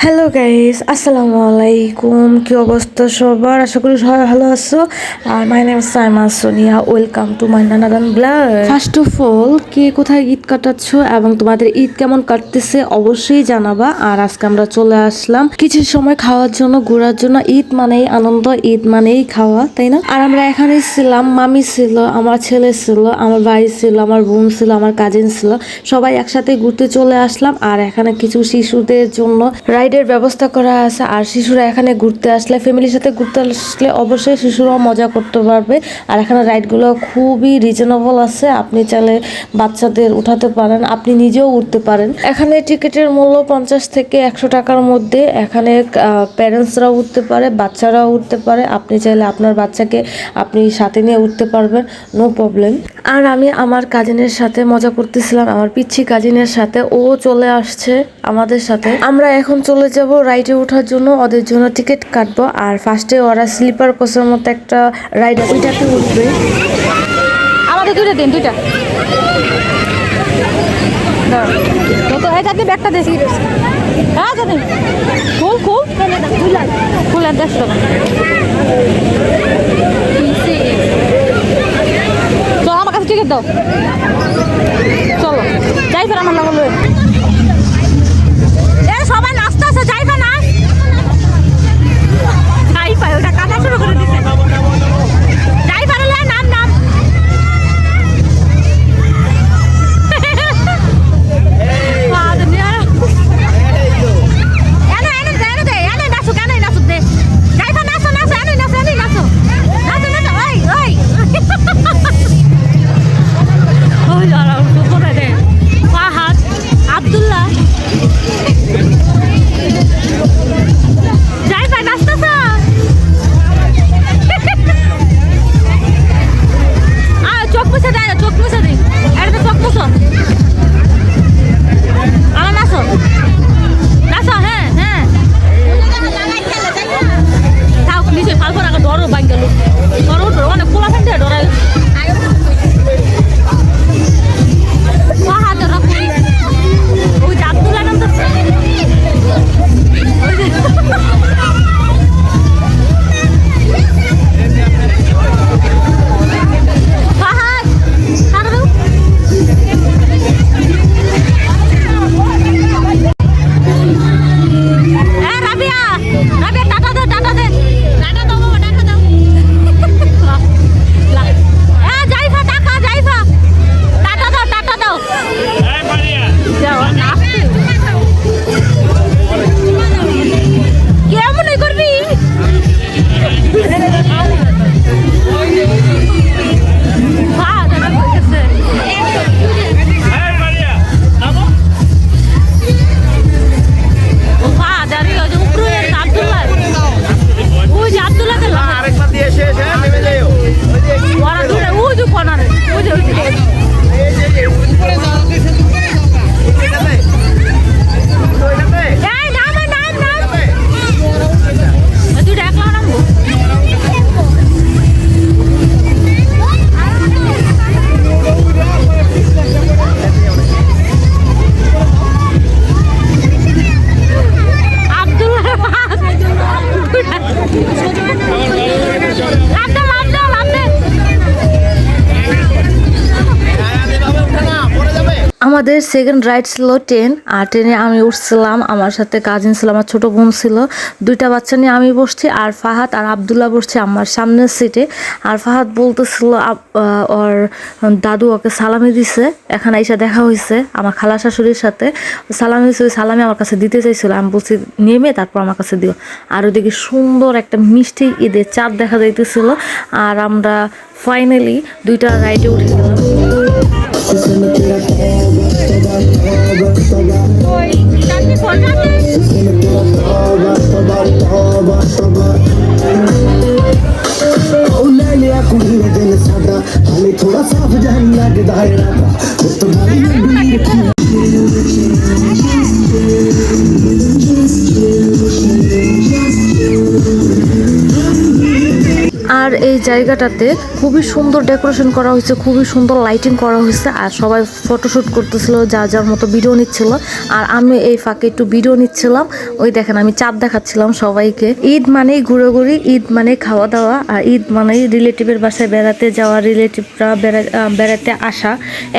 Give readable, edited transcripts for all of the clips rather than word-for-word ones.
Hello guys, আসসালামু আলাইকুম। কি অবস্থা সবার? আশা করি সবাই ভালো আছো। আর my name Saima Sonia, welcome to my নানাগান ব্লগ। ফার্স্ট অফ অল, কে কোথায় ঈদ কাটাচ্ছ এবং তোমাদের ঈদ কেমন কাটতেছে অবশ্যই জানাবা। আর আজকে আমরা চলে আসলাম কিছু সময় খাওয়ার জন্য, ঘোরার জন্য। ঈদ মানেই আনন্দ, ঈদ মানেই খাওয়া, তাই না? আর আমরা এখানে ছিলাম, মামি ছিল, আমার ছেলে ছিল, আমার ভাই ছিল, আমার বোন ছিল, আমার কাজিন ছিল, সবাই একসাথে ঘুরতে চলে আসলাম। আর এখানে কিছু শিশুদের জন্য রাইডের ব্যবস্থা করা আছে। আর শিশুরা এখানে ঘুরতে আসলে, ফ্যামিলির সাথে ঘুরতে আসলে অবশ্যই শিশুরাও মজা করতে পারবে। আর এখানে রাইডগুলো খুবই রিজনেবল আছে, আপনি চাইলে বাচ্চাদের উঠাতে পারেন, আপনি নিজেও উঠতে পারেন। এখানে টিকিটের মূল্য 50 থেকে 100 টাকার মধ্যে। এখানে প্যারেন্টসরাও উঠতে পারে, বাচ্চারাও উঠতে পারে। আপনি চাইলে আপনার বাচ্চাকে আপনি সাথে নিয়ে উঠতে পারবেন, নো প্রবলেম। আর আমি আমার কাজিনের সাথে মজা করতেছিলাম, আমার পিচ্ছি কাজিনের সাথে। ও চলে আসছে আমাদের সাথে। আমরা এখন চলে যাব রাইডে ওঠার জন্য, ওদের জন্য টিকিট কাটবো। আর ফার্স্টে ওরা স্লিপার কোচের মতো একটা রাইড, ওইটাতে উঠবে। আমাদের দুইটা দিন, দুইটা তো এই ব্যাগটা দেখি। হ্যাঁ জানি, খুল খুল খুল আর 100 টাকা। চলো আমার কাছে টিকিট দাও, চলো যাই ফের আমার লাগলো। সবাই নাচতে আছে, যাই ফের নাচ, যাই পাই ওটা কাটা শুরু করে দিচ্ছে। যাই পারলে নাম নাম আমাদের সেকেন্ড রাইড ছিল ট্রেন। আর ট্রেনে আমি উঠছিলাম, আমার সাথে কাজিন ছিল, আমার ছোট বোন ছিল, দুইটা বাচ্চা নিয়ে আমি বসছি। আর ফাহাদ আর আবদুল্লাহ বসছে আমার সামনের সিটে। আর ফাহাদ বলতেছিল ওর দাদু ওকে সালামি দিছে, এখানে এসে দেখা হয়েছে আমার খালা শাশুড়ির সাথে সালামি দিছে। ওই সালামি আমার কাছে দিতে চাইছিল, আমি বলছি নেমে তারপর আমার কাছে দিও। আর ওদিকে সুন্দর একটা মিষ্টি ঈদের চাঁদ দেখা যাইতেছিল। আর আমরা ফাইনালি দুইটা রাইডে উঠে গেলাম। थोड़ा साफ जहन लगे दायरा तो আর এই জায়গাটাতে খুবই সুন্দর ডেকোরেশন করা হয়েছে, খুবই সুন্দর লাইটিং করা হয়েছে, আর সবাই ফটোশুট করতেছিল, যা যার মতো ভিডিও নিচ্ছিল। আর আমি এই ফাঁকে একটু ভিডিও নিচ্ছিলাম। ওই দেখেন আমি চাঁদ দেখাচ্ছিলাম সবাইকে। ঈদ মানেই ঘুরোঘুরি, ঈদ মানে খাওয়া দাওয়া, আর ঈদ মানেই রিলেটিভের বাসায় বেড়াতে যাওয়া, রিলেটিভরা বেড়াতে আসা,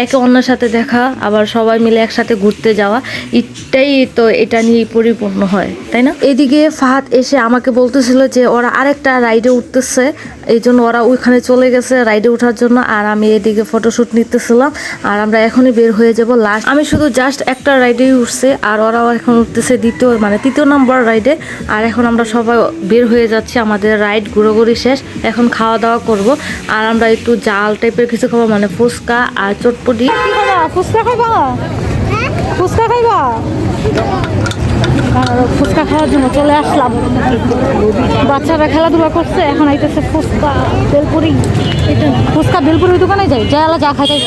একে অন্যের সাথে দেখা, আবার সবাই মিলে একসাথে ঘুরতে যাওয়া। ঈদটাই তো এটা নিয়ে পরিপূর্ণ হয়, তাই না? এদিকে ফাহাদ এসে আমাকে বলতেছিল যে ওরা আরেকটা রাইডে উঠতেছে, এই জন্য ওরা ওইখানে চলে গেছে রাইডে ওঠার জন্য, আর আমি এদিকে ফটোশুট নিতেছিলাম। আর আমরা এখনই বের হয়ে যাব লাস্ট। আমি শুধু জাস্ট একটা রাইডেই উঠছে, আর ওরাও এখন উঠতেছে তৃতীয় নাম্বার রাইডে। আর এখন আমরা সবাই বের হয়ে যাচ্ছি, আমাদের রাইড ঘুরোঘুরি শেষ, এখন খাওয়া দাওয়া করব। আর আমরা একটু জাল টাইপের কিছু খাবো, মানে ফুচকা আর চটপটি। ফুচকা খাইবা? ফুচকা খাইবা? ফুচকা খাওয়ার জন্য চলে আসলাম। বাচ্চারা খেলাধুলা করছে, এখন আইতেছে ফুচকা বেলপুরি। ফুচকা বেলপুরি দোকানে যাই, যা খাই যাই।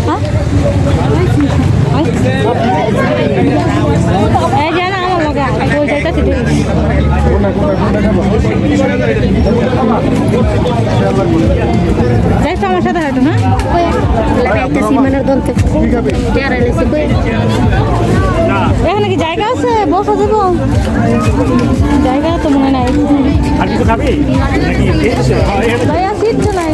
হ্যাঁ এই যে না আমার লগে ওই যাইতেছি যাইতো আমার সাথে হয়তো। হ্যাঁ এখানে কি জায়গা আছে বসা যাব? জায়গা তো মনে নাই। ভাইয়া সিট তো নাই।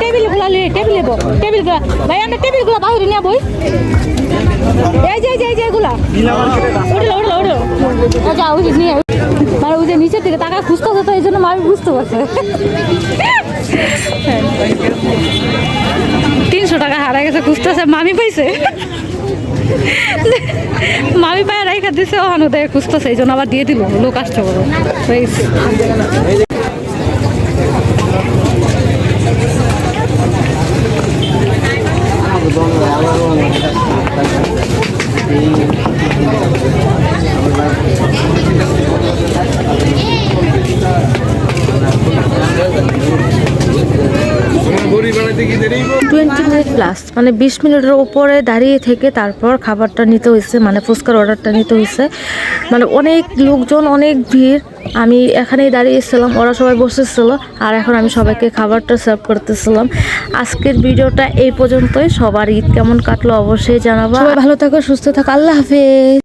টেবিল গুলা টেবিল গুলা ভাই, আমরা টেবিল গুলা বাহিরে নিয়ে বই। এই যে এগুলা উঠলো যা ওই নিয়ে, মানে ওই যে নিচের দিকে টাকা খুঁজতে তো এই জন্য আমি বুঝতে পারছি। 300 টাকা হারাই গেছে, খুঁজতেছে, মামি পাইছে, মামি পায়ে রেখা দিছে, ওখানে দেখে খুঁজতেছে, এই জন্য আবার দিয়ে দিল, লোক আসছে বড়। প্লাস মানে 20 মিনিটের উপরে দাঁড়িয়ে থেকে তারপর খাবারটা নিতে হয়েছে, মানে ফুচকার অর্ডারটা নিতে হয়েছে। মানে অনেক লোকজন, অনেক ভিড়। আমি এখানেই দাঁড়িয়েছিলাম, ওরা সবাই বসেছিল, আর এখন আমি সবাইকে খাবারটা সার্ভ করতেছিলাম। আজকের ভিডিওটা এই পর্যন্তই। সবার ঈদ কেমন কাটলো অবশ্যই জানাবা। সবাই ভালো থাকো, সুস্থ থাকো, আল্লাহ হাফেজ।